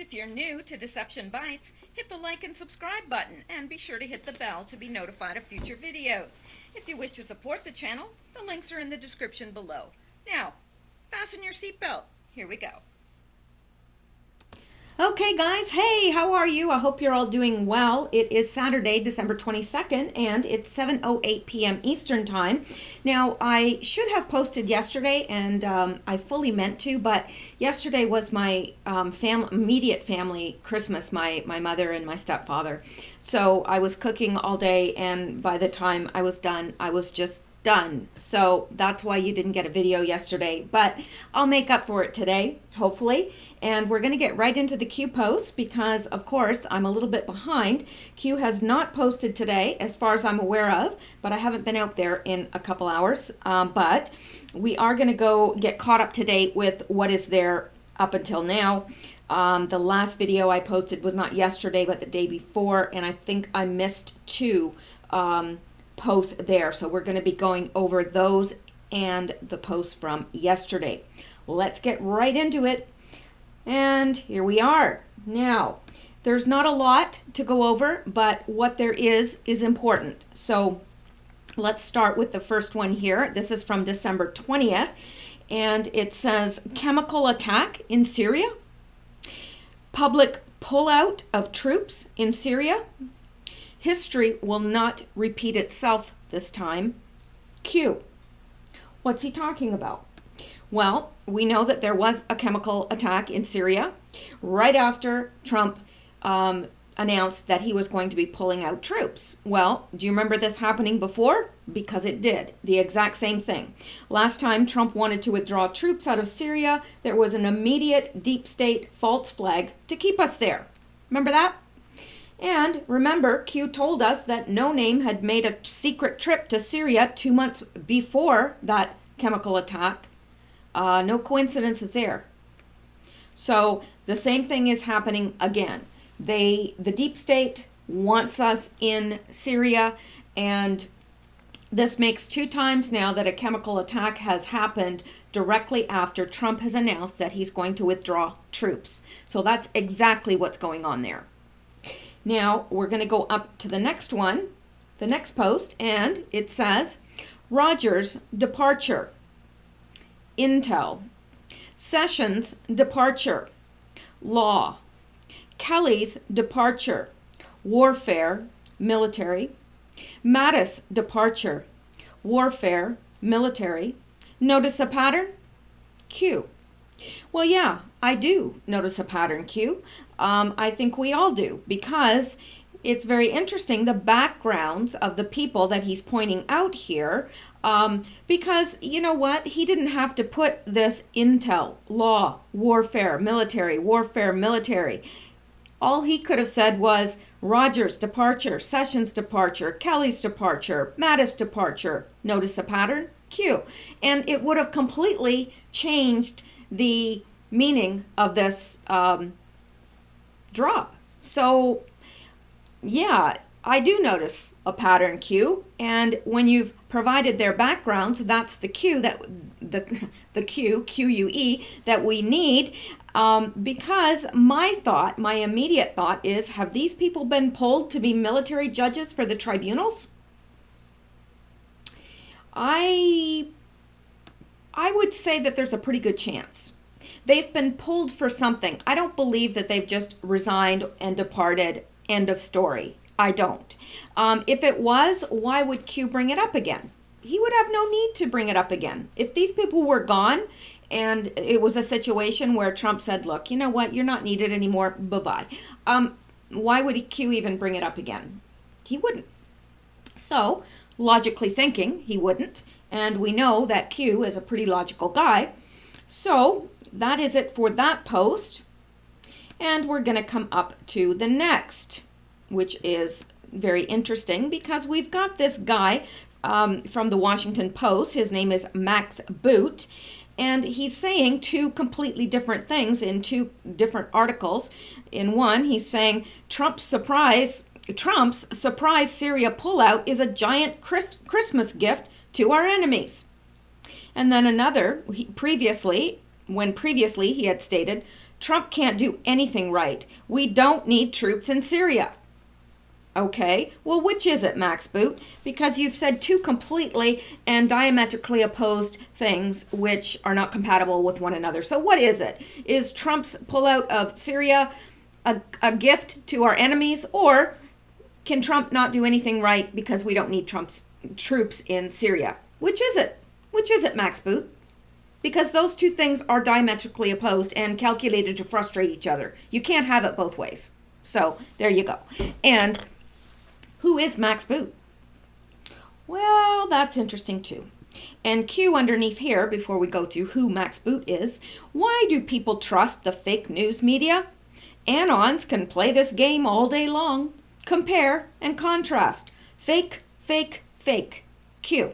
If you're new to Deception Bytes, hit the like and subscribe button and be sure to hit the bell to be notified of future videos. If you wish to support the channel, the links are in the description below. Now, fasten your seatbelt. Here we go. Okay guys, hey, how are you? I hope you're all doing well. It is Saturday, December 22nd, and it's 7:08 p.m. Eastern Time. Now, I should have posted yesterday, and I fully meant to, but yesterday was my immediate family Christmas, my mother and my stepfather. So I was cooking all day, and by the time I was done, I was just done. So that's why you didn't get a video yesterday, but I'll make up for it today, hopefully. And we're going to get right into the Q post because, of course, I'm a little bit behind. Q has not posted today, as far as I'm aware of, but I haven't been out there in a couple hours. But we are going to go get caught up to date with what is there up until now. The last video I posted was not yesterday, but the day before, and I think I missed two posts there. So we're going to be going over those and the posts from yesterday. Let's get right into it. And here we are. Now, there's not a lot to go over, but what there is important. So let's start with the first one here. This is from December 20th, and it says, chemical attack in Syria, public pullout of troops in Syria, history will not repeat itself this time. Q. What's he talking about? Well, we know that there was a chemical attack in Syria right after Trump announced that he was going to be pulling out troops. Well, do you remember this happening before? Because it did. The exact same thing. Last time Trump wanted to withdraw troops out of Syria, there was an immediate deep state false flag to keep us there. Remember that? And remember, Q told us that No Name had made a secret trip to Syria 2 months before that chemical attack. No coincidence there. So the same thing is happening again. The deep state wants us in Syria, and this makes 2 times now that a chemical attack has happened directly after Trump has announced that he's going to withdraw troops. So that's exactly what's going on there. Now we're going to go up to the next one, the next post, and it says, Rogers' departure. Intel, Sessions' departure, law, Kelly's departure, warfare, military, Mattis' departure, warfare, military. Notice a pattern? Q. Well, yeah, I do notice a pattern, Q. I think we all do, because it's very interesting, the backgrounds of the people that he's pointing out here, because you know what? He didn't have to put this intel, law, warfare, military. All he could have said was Rogers' departure, Sessions' departure, Kelly's departure, Mattis' departure. Notice a pattern? Q. And it would have completely changed the meaning of this drop. So yeah, I do notice a pattern, Q, and when you've provided their backgrounds, that's the Q that the QUE that we need, because my immediate thought is, have these people been pulled to be military judges for the tribunals? I would say that there's a pretty good chance. They've been pulled for something. I don't believe that they've just resigned and departed. End of story. I don't. If it was, why would Q bring it up again? He would have no need to bring it up again. If these people were gone and it was a situation where Trump said, look, you know what, you're not needed anymore, bye-bye. Why would Q even bring it up again? He wouldn't. So, logically thinking, he wouldn't. And we know that Q is a pretty logical guy. So, that is it for that post. And we're going to come up to the next, which is very interesting because we've got this guy from the Washington Post. His name is Max Boot, and he's saying 2 completely different things in 2 different articles. In one, he's saying Trump's surprise Syria pullout is a giant Christmas gift to our enemies. And then another, previously he had stated Trump can't do anything right. We don't need troops in Syria. Okay, well, which is it, Max Boot? Because you've said two completely and diametrically opposed things which are not compatible with one another. So what is it? Is Trump's pullout of Syria a gift to our enemies, or can Trump not do anything right because we don't need Trump's troops in Syria? Which is it? Which is it, Max Boot? Because those two things are diametrically opposed and calculated to frustrate each other. You can't have it both ways. So there you go. And who is Max Boot? Well, that's interesting too. And Q underneath here, before we go to who Max Boot is, why do people trust the fake news media? Anons can play this game all day long. Compare and contrast. Fake, fake, fake. Q.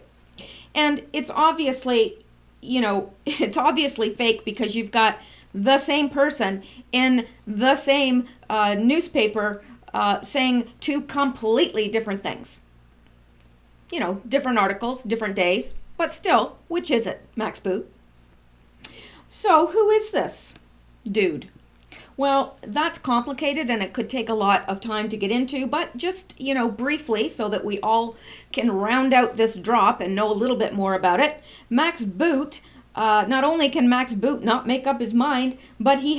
And it's obviously, it's obviously fake because you've got the same person in the same newspaper saying two completely different things. Different articles, different days, but still, which is it, Max Boot? So who is this dude? Well, that's complicated and it could take a lot of time to get into, but just, briefly so that we all can round out this drop and know a little bit more about it. Max Boot, not only can Max Boot not make up his mind, but he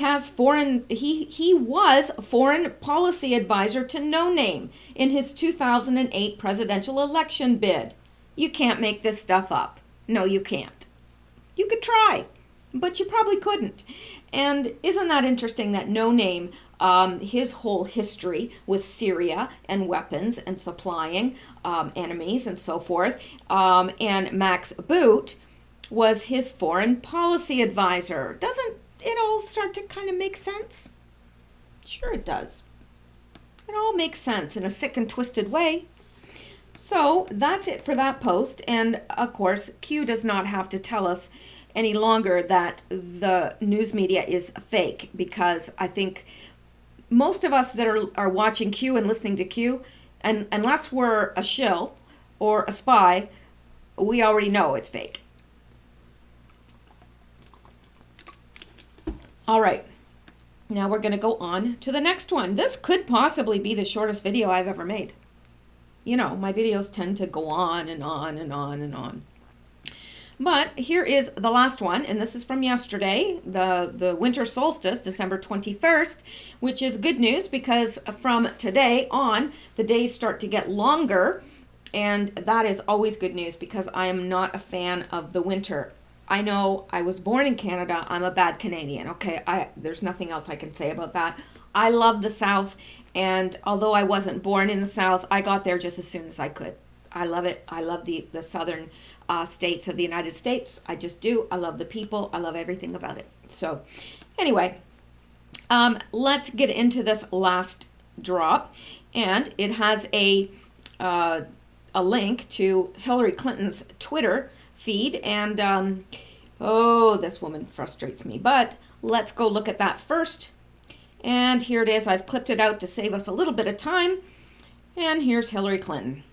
was foreign policy advisor to No Name in his 2008 presidential election bid. You can't make this stuff up. No, you can't. You could try, but you probably couldn't. And isn't that interesting that No Name, his whole history with Syria and weapons and supplying enemies and so forth, and Max Boot was his foreign policy advisor. Doesn't it all start to kind of make sense? Sure it does. It all makes sense in a sick and twisted way. So that's it for that post. And of course, Q does not have to tell us any longer that the news media is fake, because I think most of us that are watching Q and listening to Q, and unless we're a shill or a spy, we already know it's fake. All right, now we're going to go on to the next one. This could possibly be the shortest video I've ever made. My videos tend to go on and on and on and on. But here is the last one, and this is from yesterday, the winter solstice, December 21st, which is good news because from today on, the days start to get longer, and that is always good news because I am not a fan of the winter. I know I was born in Canada. I'm a bad Canadian. Okay, there's nothing else I can say about that. I love the South, and although I wasn't born in the South, I got there just as soon as I could. I love it. I love the southern states of the United States. I just do. I love the people. I love everything about it. So anyway, let's get into this last drop, and it has a link to Hillary Clinton's Twitter feed, and this woman frustrates me, but let's go look at that first. And here it is. I've clipped it out to save us a little bit of time, and here's Hillary Clinton.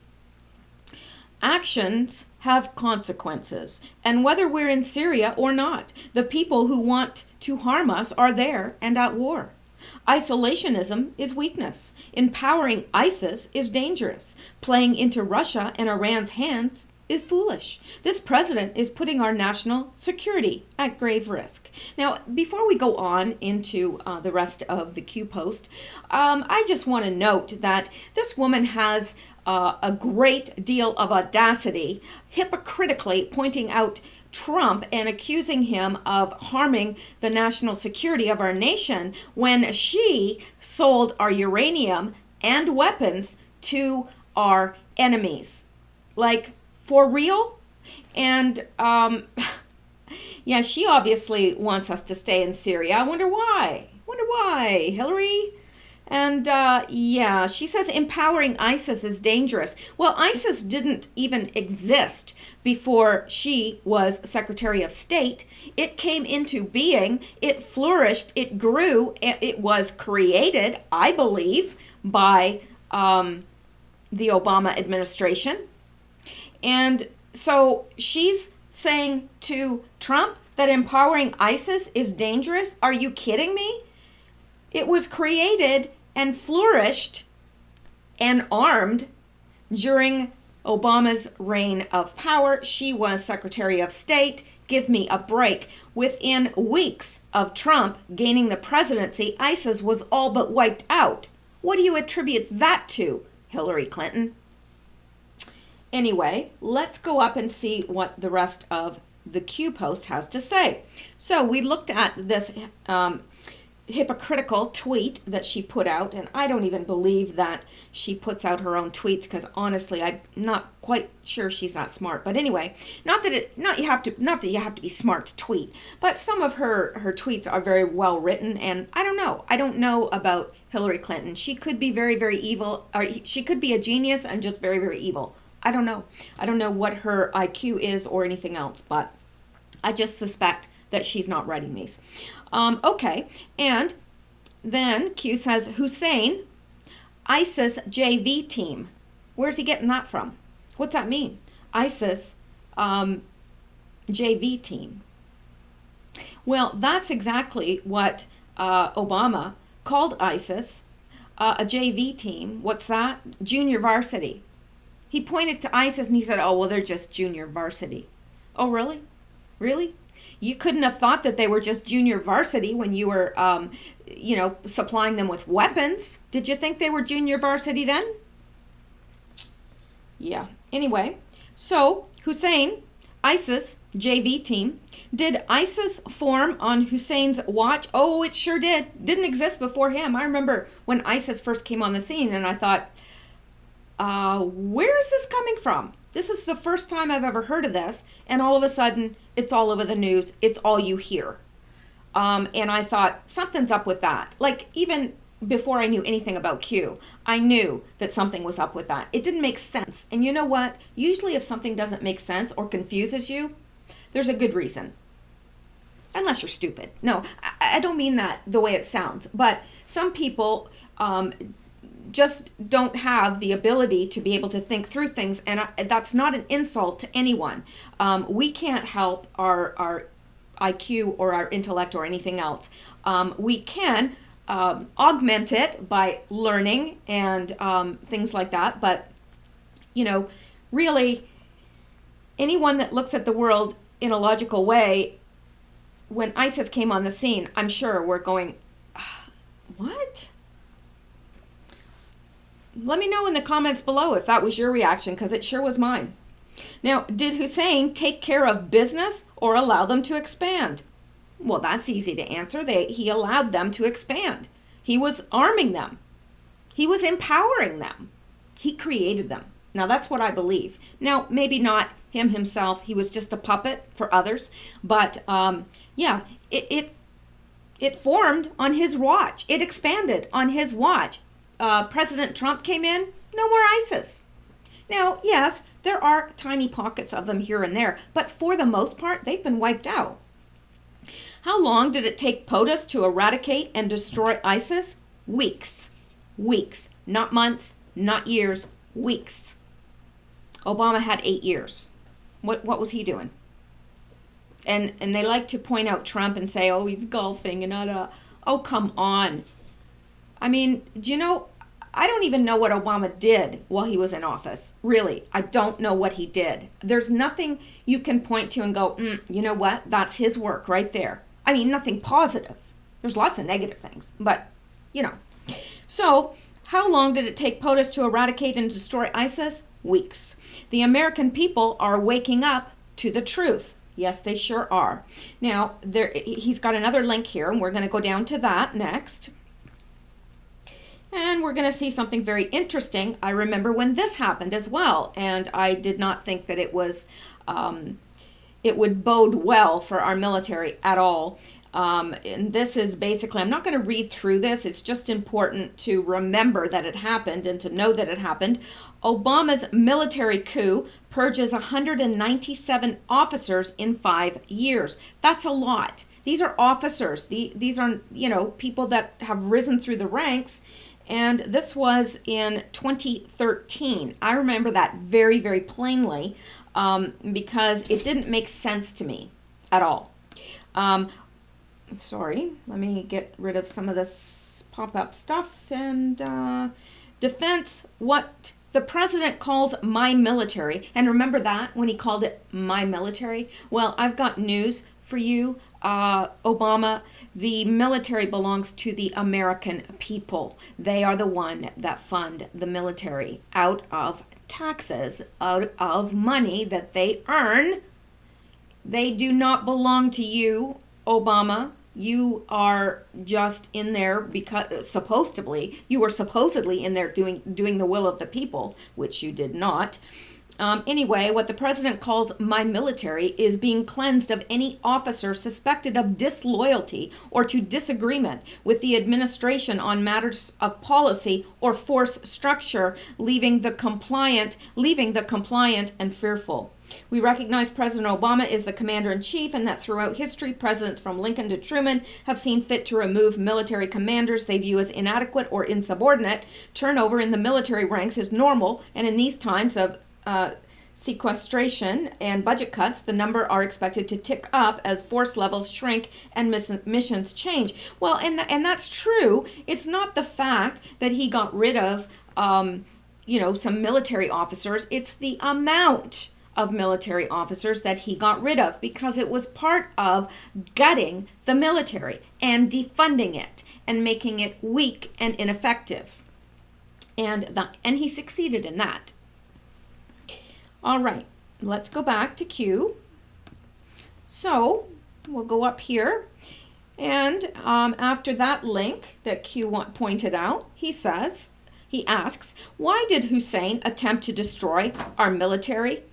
Actions have consequences, and whether we're in Syria or not, the people who want to harm us are there and at war. Isolationism is weakness. Empowering ISIS is dangerous. Playing into Russia and Iran's hands is foolish. This president is putting our national security at grave risk. Now, before we go on into the rest of the Q post, I just want to note that this woman has a great deal of audacity, hypocritically pointing out Trump and accusing him of harming the national security of our nation when she sold our uranium and weapons to our enemies. Like, for real? And she obviously wants us to stay in Syria. I wonder why. Hillary? And she says empowering ISIS is dangerous. Well, ISIS didn't even exist before she was Secretary of State. It came into being, it flourished, it grew, it was created, I believe, by the Obama administration. And so she's saying to Trump that empowering ISIS is dangerous? Are you kidding me? It was created and flourished and armed during Obama's reign of power. She was Secretary of State. Give me a break. Within weeks of Trump gaining the presidency, ISIS was all but wiped out. What do you attribute that to, Hillary Clinton? Anyway, let's go up and see what the rest of the Q post has to say. So we looked at this hypocritical tweet that she put out, and I don't even believe that she puts out her own tweets, because honestly I'm not quite sure she's that smart. But anyway, not that you have to be smart to tweet, but some of her tweets are very well written, and I don't know about Hillary Clinton. She could be very, very evil, or she could be a genius and just very, very evil. I don't know what her IQ is or anything else, but I just suspect that she's not writing these. Okay, and then Q says, Hussein, ISIS JV team. Where's he getting that from? What's that mean? ISIS JV team. Well, that's exactly what Obama called ISIS, a JV team. What's that? Junior varsity. He pointed to ISIS and he said, oh, well, they're just junior varsity. Oh, really? Really? You couldn't have thought that they were just junior varsity when you were, supplying them with weapons. Did you think they were junior varsity then? Yeah. Anyway, so Hussein, ISIS JV team. Did ISIS form on Hussein's watch? Oh, it sure did. Didn't exist before him. I remember when ISIS first came on the scene, and I thought, where is this coming from? This is the first time I've ever heard of this, and all of a sudden, it's all over the news. It's all you hear. And I thought, something's up with that. Like, even before I knew anything about Q, I knew that something was up with that. It didn't make sense. And you know what? Usually if something doesn't make sense or confuses you, there's a good reason. Unless you're stupid. No, I don't mean that the way it sounds. But some people just don't have the ability to be able to think through things, and that's not an insult to anyone. We can't help our IQ or our intellect or anything else. We can augment it by learning and things like that, but really anyone that looks at the world in a logical way, when ISIS came on the scene, I'm sure we're going, what? Let me know in the comments below if that was your reaction, because it sure was mine. Now, did Hussein take care of business or allow them to expand? Well, that's easy to answer. He allowed them to expand. He was arming them. He was empowering them. He created them. Now, that's what I believe. Now, maybe not him himself. He was just a puppet for others. But, it formed on his watch. It expanded on his watch. President Trump came in, no more ISIS. Now, yes, there are tiny pockets of them here and there, but for the most part, they've been wiped out. How long did it take POTUS to eradicate and destroy ISIS? Weeks. Weeks. Not months, not years, weeks. Obama had 8 years. What was he doing? And they like to point out Trump and say, oh, he's golfing and oh, come on. I mean, do you know, I don't even know what Obama did while he was in office. Really, I don't know what he did. There's nothing you can point to and go, you know what? That's his work right there. I mean, nothing positive. There's lots of negative things, but, So, how long did it take POTUS to eradicate and destroy ISIS? Weeks. The American people are waking up to the truth. Yes, they sure are. Now, he's got another link here, and we're going to go down to that next. And we're going to see something very interesting. I remember when this happened as well, and I did not think that it would bode well for our military at all. And this is basically, I'm not going to read through this. It's just important to remember that it happened and to know that it happened. Obama's military coup purges 197 officers in 5 years. That's a lot. These are officers. These are, people that have risen through the ranks. And this was in 2013. I remember that very, very plainly because it didn't make sense to me at all. Sorry, let me get rid of some of this pop up stuff and defense, what the president calls my military. And remember that when he called it my military? Well, I've got news for you, Obama. The military belongs to the American people. They are the one that fund the military out of taxes, out of money that they earn. They do not belong to you, Obama. You are just in there because you were supposedly in there doing the will of the people, which you did not. Anyway, what the president calls my military is being cleansed of any officer suspected of disloyalty or to disagreement with the administration on matters of policy or force structure, leaving the compliant and fearful. We recognize President Obama is the commander-in-chief and that throughout history, presidents from Lincoln to Truman have seen fit to remove military commanders they view as inadequate or insubordinate. Turnover in the military ranks is normal, and in these times of sequestration and budget cuts, the number are expected to tick up as force levels shrink and missions change. Well, and that's true. It's not the fact that he got rid of, some military officers. It's the amount of military officers that he got rid of, because it was part of gutting the military and defunding it and making it weak and ineffective. And he succeeded in that. All right, let's go back to Q. So we'll go up here, and after that link that Q pointed out, he asks, why did Hussein attempt to destroy our military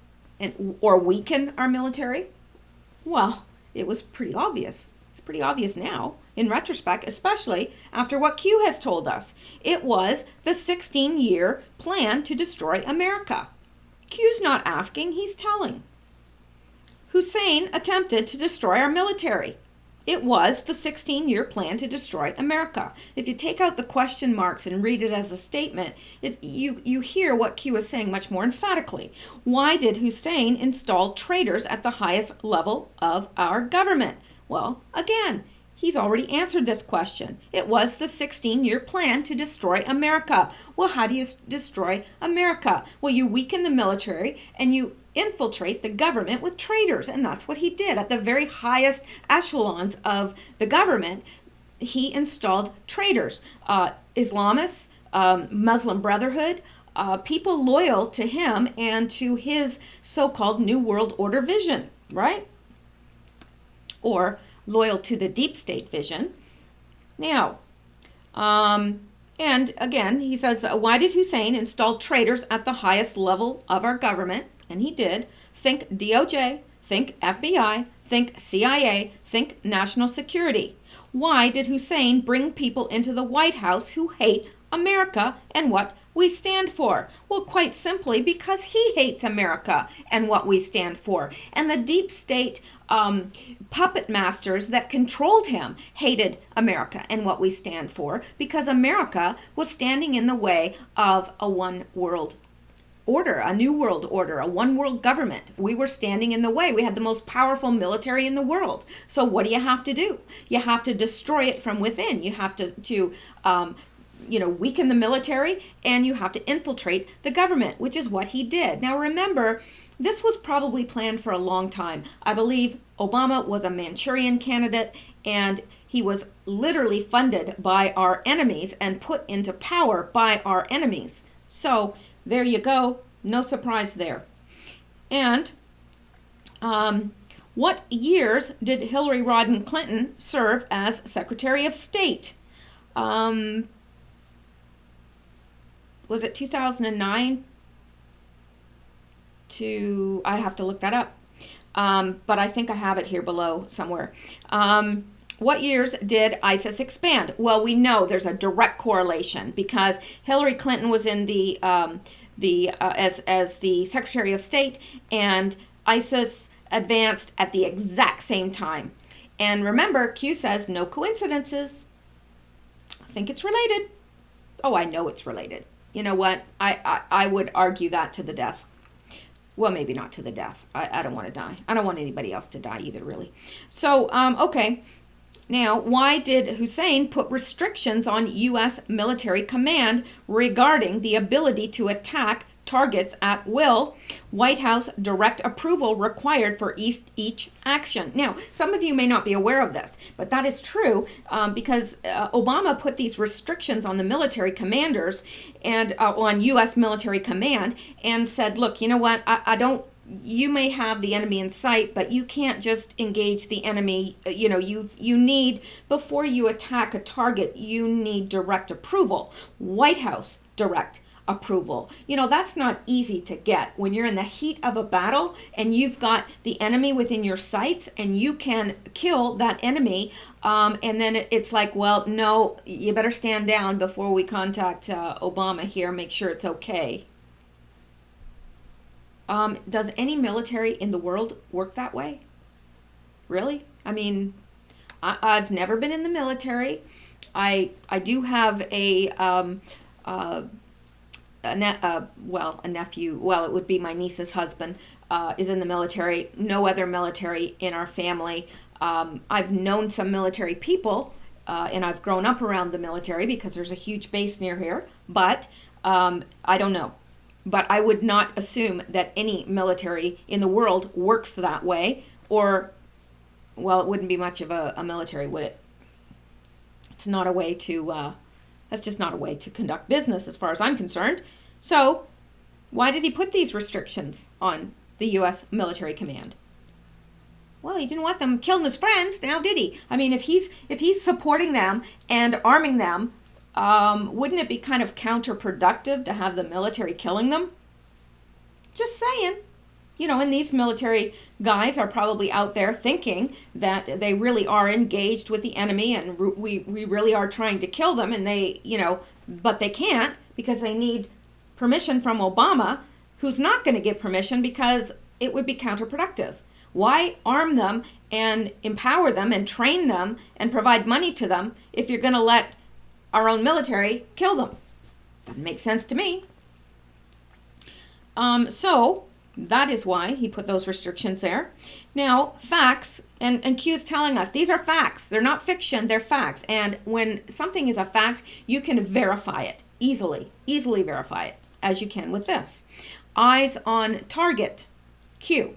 or weaken our military? Well, it was pretty obvious. It's pretty obvious now, in retrospect, especially after what Q has told us. It was the 16-year plan to destroy America. Q's not asking, he's telling. Hussein attempted to destroy our military. It was the 16-year plan to destroy America. If you take out the question marks and read it as a statement, you hear what Q is saying much more emphatically. Why did Hussein install traitors at the highest level of our government? Well, again, he's already answered this question. It was the 16-year plan to destroy America. Well, how do you destroy America? Well, you weaken the military and you infiltrate the government with traitors, and that's what he did. At the very highest echelons of the government, he installed traitors, Islamists, Muslim Brotherhood, people loyal to him and to his so-called New World Order vision, right? Or loyal to the deep state vision. Now, and again, he says, why did Hussein install traitors at the highest level of our government? And he did. Think DOJ, think FBI, think CIA, think national security. Why did Hussein bring people into the White House who hate America and what we stand for? Well, quite simply because he hates America and what we stand for. And the deep state puppet masters that controlled him hated America and what we stand for, because America was standing in the way of a one world order, a new world order, a one world government. We were standing in the way. We had the most powerful military in the world. So what do you have to do? You have to destroy it from within. You have to weaken the military, and you have to infiltrate the government, which is what he did. Now remember, this was probably planned for a long time. I believe Obama was a Manchurian candidate, and he was literally funded by our enemies and put into power by our enemies. So there you go. No surprise there. And what years did Hillary Rodham Clinton serve as Secretary of State? Was it 2009 to, I have to look that up. But I think I have it here below somewhere. What years did ISIS expand? Well, we know there's a direct correlation, because Hillary Clinton was in as the Secretary of State, and ISIS advanced at the exact same time. And remember, Q says no coincidences. I think it's related. Oh, I know it's related. You know what? I would argue that to the death. Well, maybe not to the death. I don't want to die. I don't want anybody else to die either, really. So, okay. Now, why did Hussein put restrictions on U.S. military command regarding the ability to attack targets at will? White House direct approval required for each action. Now, some of you may not be aware of this, but that is true because Obama put these restrictions on the military commanders and on U.S. military command and said, look, you know what, I don't, you may have the enemy in sight, but you can't just engage the enemy. You know, you need, before you attack a target, you need direct approval. White House direct approval. You know, that's not easy to get when you're in the heat of a battle and you've got the enemy within your sights and you can kill that enemy. And then it's like, well, no, you better stand down before we contact Obama here, make sure it's okay. Does any military in the world work that way? Really? I mean, I've never been in the military. I do have a nephew. Well, it would be my niece's husband is in the military. No other military in our family. I've known some military people, and I've grown up around the military because there's a huge base near here. But I don't know. But I would not assume that any military in the world works that way, or, well, it wouldn't be much of a military, would it? It's not a way to, that's just not a way to conduct business as far as I'm concerned. So why did he put these restrictions on the U.S. military command? Well, he didn't want them killing his friends, now did he? I mean, if he's supporting them and arming them, wouldn't it be kind of counterproductive to have the military killing them? Just saying. You know, and these military guys are probably out there thinking that they really are engaged with the enemy and we really are trying to kill them, and they, you know, but they can't because they need permission from Obama, who's not going to give permission because it would be counterproductive. Why arm them and empower them and train them and provide money to them if you're going to let our own military kill them? Doesn't make sense to me. So that is why he put those restrictions there. Now, facts, and Q's telling us, these are facts. They're not fiction, they're facts. And when something is a fact, you can verify it easily verify it, as you can with this. Eyes on target, Q.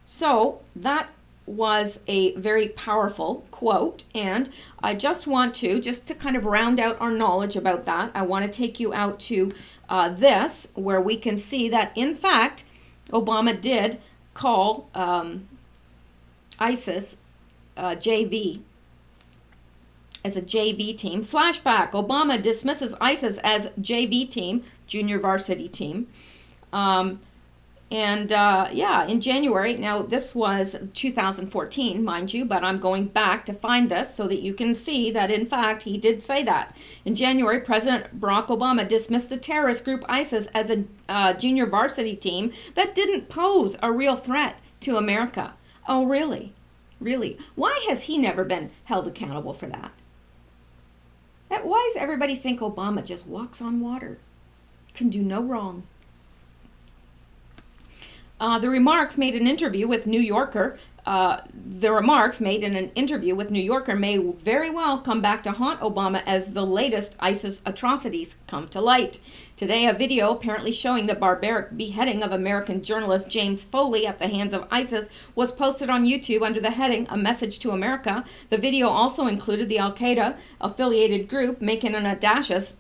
So that was a very powerful quote, and I just want to kind of round out our knowledge about that, I want to take you out to this, where we can see that in fact Obama did call ISIS JV as a JV team. Flashback: Obama dismisses ISIS as JV team, junior varsity team. In January, now this was 2014, mind you, but I'm going back to find this so that you can see that, in fact, he did say that. In January, President Barack Obama dismissed the terrorist group ISIS as a junior varsity team that didn't pose a real threat to America. Oh, really? Really? Why has he never been held accountable for that? Why does everybody think Obama just walks on water? Can do no wrong. The remarks made in an interview with New Yorker may very well come back to haunt Obama as the latest ISIS atrocities come to light. Today, a video apparently showing the barbaric beheading of American journalist James Foley at the hands of ISIS was posted on YouTube under the heading "A Message to America." The video also included the Al-Qaeda affiliated group making an audacious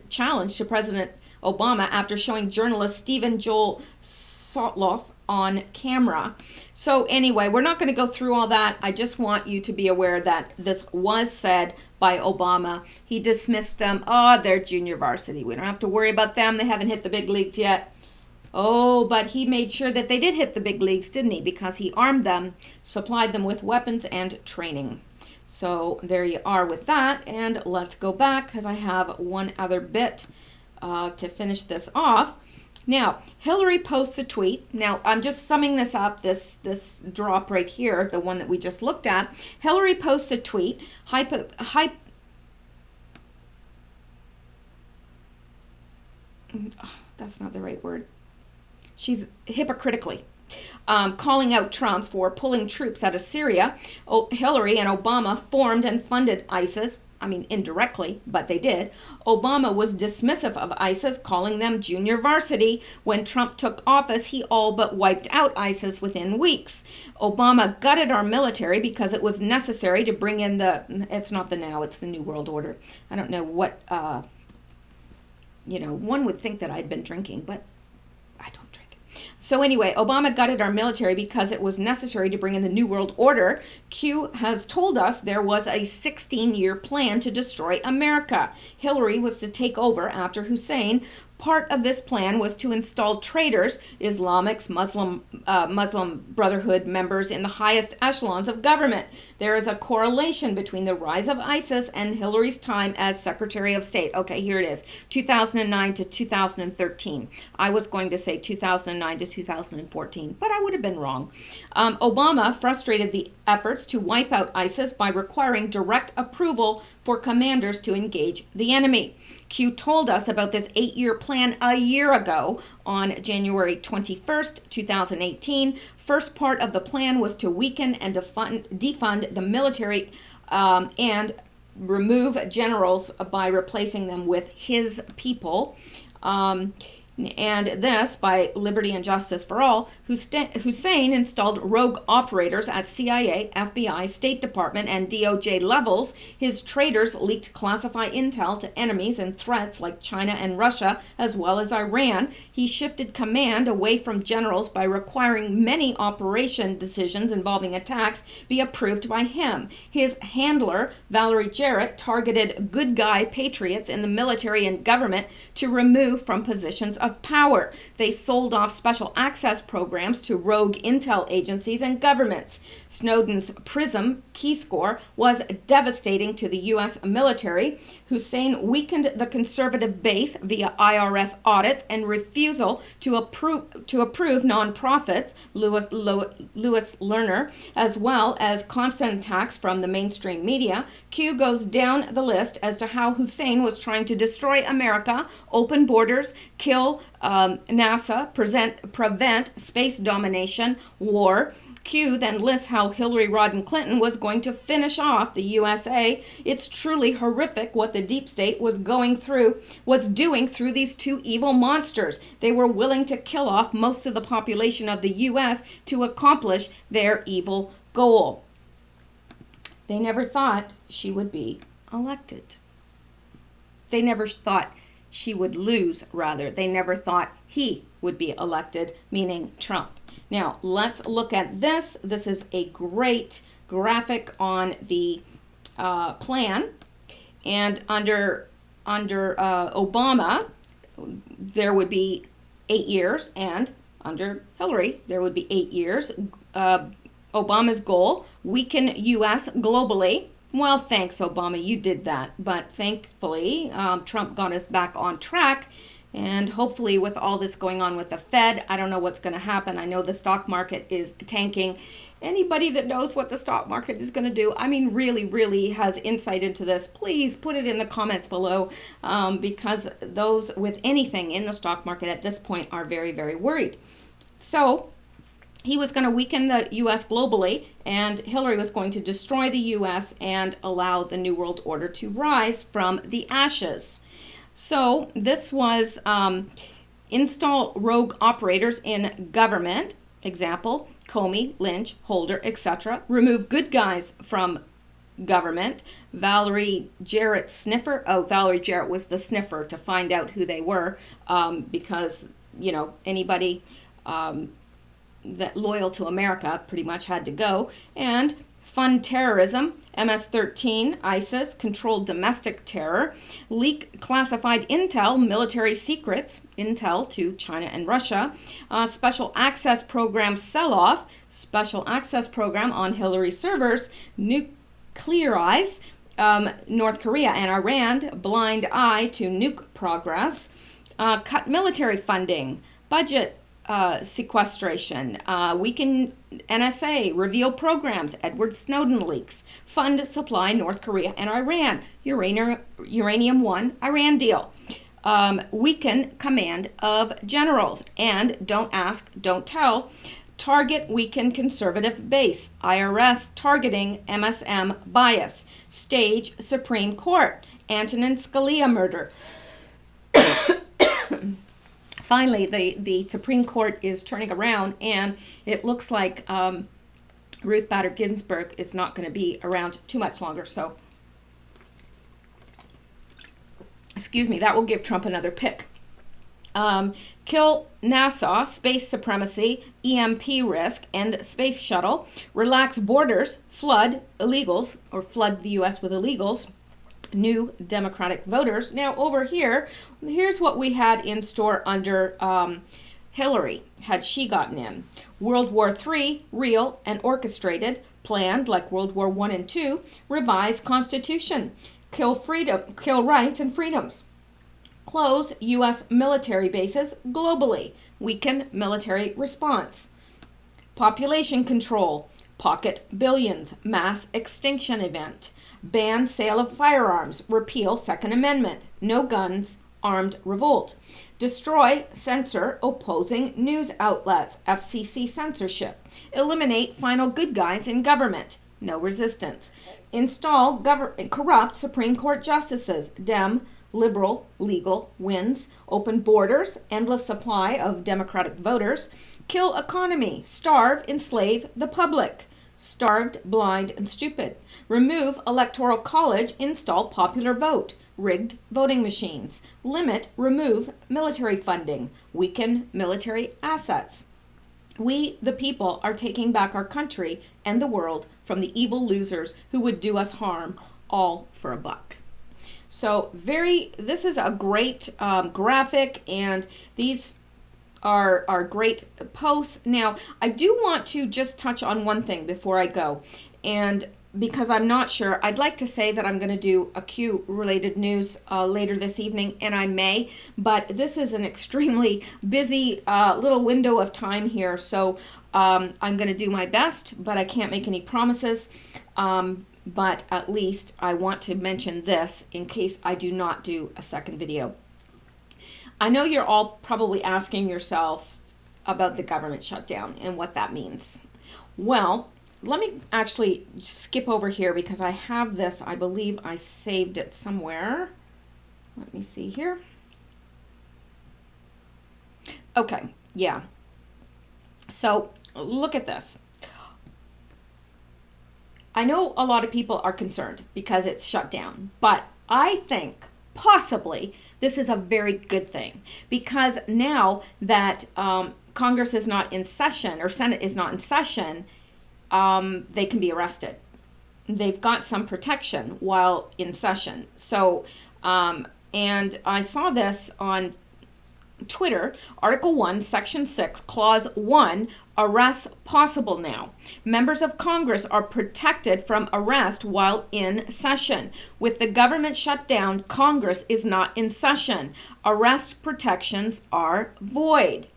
challenge to President Obama after showing journalist Stephen Joel Sotloff on camera. So anyway, we're not going to go through all that. I just want you to be aware that this was said by Obama. He dismissed them. Oh, they're junior varsity. We don't have to worry about them. They haven't hit the big leagues yet. Oh, but he made sure that they did hit the big leagues, didn't he? Because he armed them, supplied them with weapons and training. So there you are with that. And let's go back because I have one other bit to finish this off. Now, Hillary posts a tweet. Now, I'm just summing this up, this drop right here, the one that we just looked at. Hillary posts a tweet, that's not the right word. She's hypocritically. calling out Trump for pulling troops out of Syria. Hillary and Obama formed and funded ISIS. I mean, indirectly, but they did. Obama was dismissive of ISIS, calling them junior varsity. When Trump took office, he all but wiped out ISIS within weeks. Obama gutted our military because it was necessary to bring in it's not the now, it's the New World Order. I don't know what, one would think that I'd been drinking, but I don't drink. So anyway, Obama gutted our military because it was necessary to bring in the New World Order. Q has told us there was a 16-year plan to destroy America. Hillary was to take over after Hussein. Part of this plan was to install traitors, Islamics, Muslim Brotherhood members in the highest echelons of government. There is a correlation between the rise of ISIS and Hillary's time as Secretary of State. Okay, here it is, 2009 to 2013. I was going to say 2009 to 2014, but I would have been wrong. Obama frustrated the efforts to wipe out ISIS by requiring direct approval for commanders to engage the enemy. Q told us about this 8-year plan a year ago on January 21st, 2018. First part of the plan was to weaken and defund the military and remove generals by replacing them with his people. And this, by Liberty and Justice for All, Hussein installed rogue operators at CIA, FBI, State Department, and DOJ levels. His traitors leaked classified intel to enemies and threats like China and Russia, as well as Iran. He shifted command away from generals by requiring many operation decisions involving attacks be approved by him. His handler, Valerie Jarrett, targeted good guy patriots in the military and government to remove from positions of power. They sold off special access programs to rogue intel agencies and governments. Snowden's PRISM key score was devastating to the U.S. military. Hussein weakened the conservative base via IRS audits and refusal to approve nonprofits, Lewis Lerner, as well as constant attacks from the mainstream media. Q goes down the list as to how Hussein was trying to destroy America, open borders, kill NASA, prevent space domination, war. Q then lists how Hillary Rodham Clinton was going to finish off the USA. It's truly horrific what the deep state was doing through these two evil monsters. They were willing to kill off most of the population of the US to accomplish their evil goal. They never thought she would be elected. They never thought she would lose, rather. They never thought he would be elected, meaning Trump. Now, let's look at this. This is a great graphic on the plan. And under Obama, there would be 8 years, and under Hillary, there would be 8 years. Obama's goal, weaken U.S. globally. Well, thanks, Obama, you did that. But thankfully, Trump got us back on track. And hopefully with all this going on with the Fed, I don't know what's going to happen. I know the stock market is tanking. Anybody that knows what the stock market is going to do, I mean, really has insight into this, please put it in the comments below, because those with anything in the stock market at this point are very, very worried. So he was going to weaken the U.S. globally, and Hillary was going to destroy the U.S. and allow the New World Order to rise from the ashes. So this was install rogue operators in government, example, Comey, Lynch, Holder, etc. Remove good guys from government. Valerie Jarrett sniffer. Oh, Valerie Jarrett was the sniffer to find out who they were, because, you know, anybody that loyal to America pretty much had to go. And fund terrorism, MS-13, ISIS, controlled domestic terror, leak classified intel, military secrets, intel to China and Russia, special access program sell-off, special access program on Hillary servers, nuclearize North Korea and Iran, blind eye to nuke progress, cut military funding, budget sequestration, weaken NSA, reveal programs, Edward Snowden leaks, fund supply North Korea and Iran, Uranium One, Iran deal, weaken command of generals, and don't ask, don't tell, Target weakened conservative base. IRS targeting MSM bias. Stage Supreme Court. Antonin Scalia murder. Finally, the Supreme Court is turning around, and it looks like Ruth Bader Ginsburg is not going to be around too much longer. So, excuse me, that will give Trump another pick. Kill NASA, space supremacy, EMP risk, and space shuttle. Relax borders, flood illegals, or flood the U.S. with illegals. New Democratic voters. Now over here, here's what we had in store under Hillary, had she gotten in. World War III, real and orchestrated, planned like World War I and II, revised Constitution, kill freedom, kill rights and freedoms, close U.S. military bases globally, weaken military response, population control, pocket billions, mass extinction event, ban sale of firearms, repeal Second Amendment, no guns, armed revolt, destroy, censor opposing news outlets, FCC censorship, eliminate final good guys in government, no resistance, install corrupt Supreme Court justices, Dem, liberal, legal, wins, open borders, endless supply of Democratic voters, kill economy, starve, enslave the public, starved, blind, and stupid, remove electoral college, install popular vote, rigged voting machines, limit, remove military funding, weaken military assets. We, the people, are taking back our country and the world from the evil losers who would do us harm, all for a buck. So this is a great graphic, and these are great posts. Now, I do want to just touch on one thing before I go, and because I'm not sure, I'd like to say that I'm going to do a Q-related news later this evening, and I may, but this is an extremely busy little window of time here, so I'm going to do my best, but I can't make any promises. But at least I want to mention this in case I do not do a second video. I know you're all probably asking yourself about the government shutdown and what that means. Well, let me actually skip over here because I have this. I believe I saved it somewhere. Let me see here. Okay, yeah. So look at this. I know a lot of people are concerned because it's shut down, but I think possibly this is a very good thing because now that Congress is not in session or Senate is not in session, they can be arrested. They've got some protection while in session. So, and I saw this on Twitter, Article 1, Section 6, Clause 1, arrests possible now. Members of Congress are protected from arrest while in session. With the government shut down, Congress is not in session. Arrest protections are void.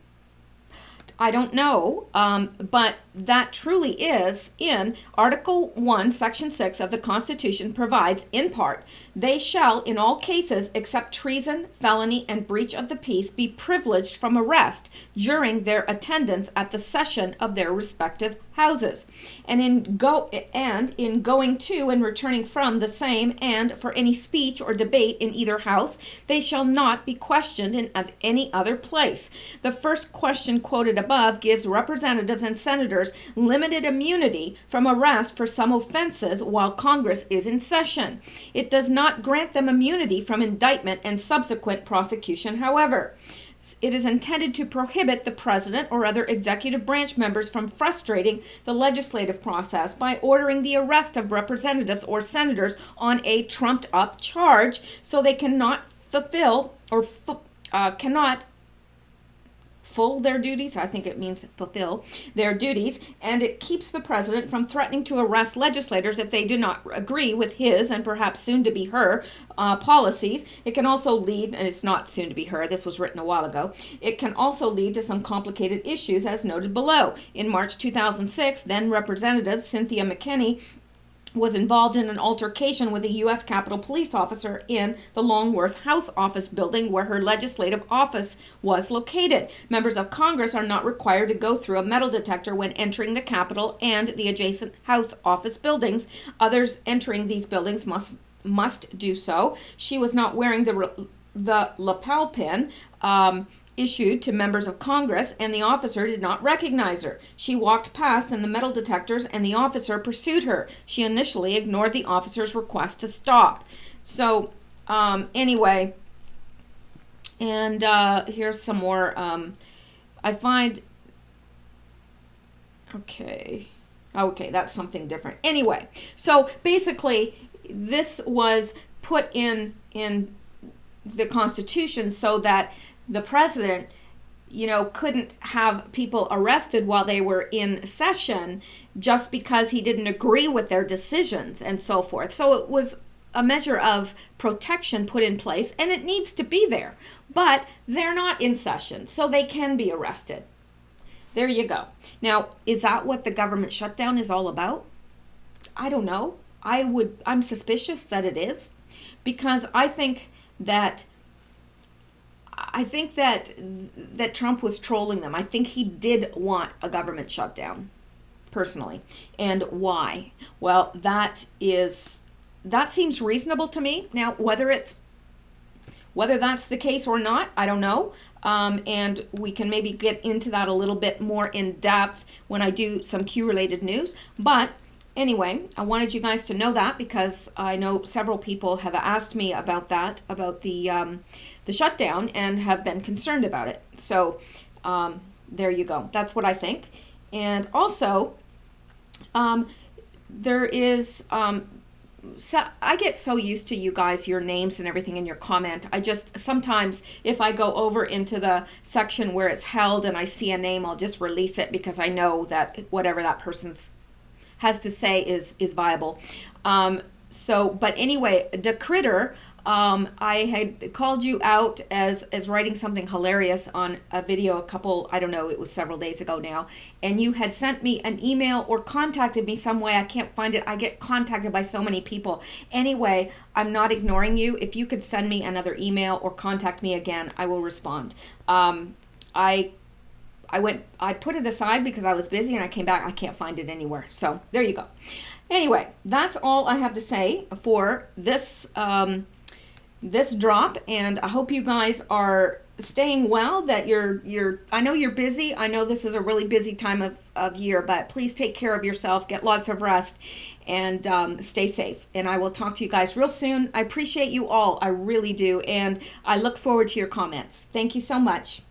I don't know, but that truly is in Article 1, Section 6 of the Constitution provides, in part, they shall, in all cases except treason, felony, and breach of the peace, be privileged from arrest during their attendance at the session of their respective houses, and in going to and returning from the same, and for any speech or debate in either house, they shall not be questioned in any other place. The first question quoted above gives representatives and senators limited immunity from arrest for some offenses while Congress is in session. It does not grant them immunity from indictment and subsequent prosecution, however. It is intended to prohibit the president or other executive branch members from frustrating the legislative process by ordering the arrest of representatives or senators on a trumped-up charge so they cannot fulfill or cannot full their duties. I think it means fulfill their duties, and it keeps the president from threatening to arrest legislators if they do not agree with his and perhaps soon to be her policies. It can also lead, and it's not soon to be her, this was written a while ago, it can also lead to some complicated issues as noted below. In March 2006, then Representative Cynthia McKinney was involved in an altercation with a U.S. Capitol Police officer in the Longworth House Office building where her legislative office was located. Members of Congress are not required to go through a metal detector when entering the Capitol and the adjacent House Office buildings. Others entering these buildings must do so. She was not wearing the lapel pin issued to members of Congress, and the officer did not recognize her. She walked past in the metal detectors, and the officer pursued her. She initially ignored the officer's request to stop. So, anyway, and here's some more. I find, okay, that's something different. Anyway, so basically, this was put in the Constitution so that the president, couldn't have people arrested while they were in session just because he didn't agree with their decisions and so forth. So it was a measure of protection put in place, and it needs to be there. But they're not in session, so they can be arrested. There you go. Now, is that what the government shutdown is all about? I don't know. I'm suspicious that it is, because I think that Trump was trolling them. I think he did want a government shutdown, personally. And why? Well, that seems reasonable to me. Now, whether that's the case or not, I don't know. And we can maybe get into that a little bit more in depth when I do some Q-related news. But anyway, I wanted you guys to know that, because I know several people have asked me about that, about the shutdown, and have been concerned about it. So there you go. That's what I think. And also, there is, so I get so used to you guys, your names and everything in your comment. I just, sometimes if I go over into the section where it's held and I see a name, I'll just release it, because I know that whatever that person's has to say is viable. But anyway, the critter, I had called you out as writing something hilarious on a video it was several days ago now, and you had sent me an email or contacted me some way. I can't find it. I get contacted by so many people. Anyway, I'm not ignoring you. If you could send me another email or contact me again, I will respond. I put it aside because I was busy, and I came back. I can't find it anywhere. So there you go. Anyway, that's all I have to say for this drop, and I hope you guys are staying well, that I know you're busy. I know this is a really busy time of year, but please take care of yourself, get lots of rest, and stay safe. And I will talk to you guys real soon. I appreciate you all. I really do. And I look forward to your comments. Thank you so much.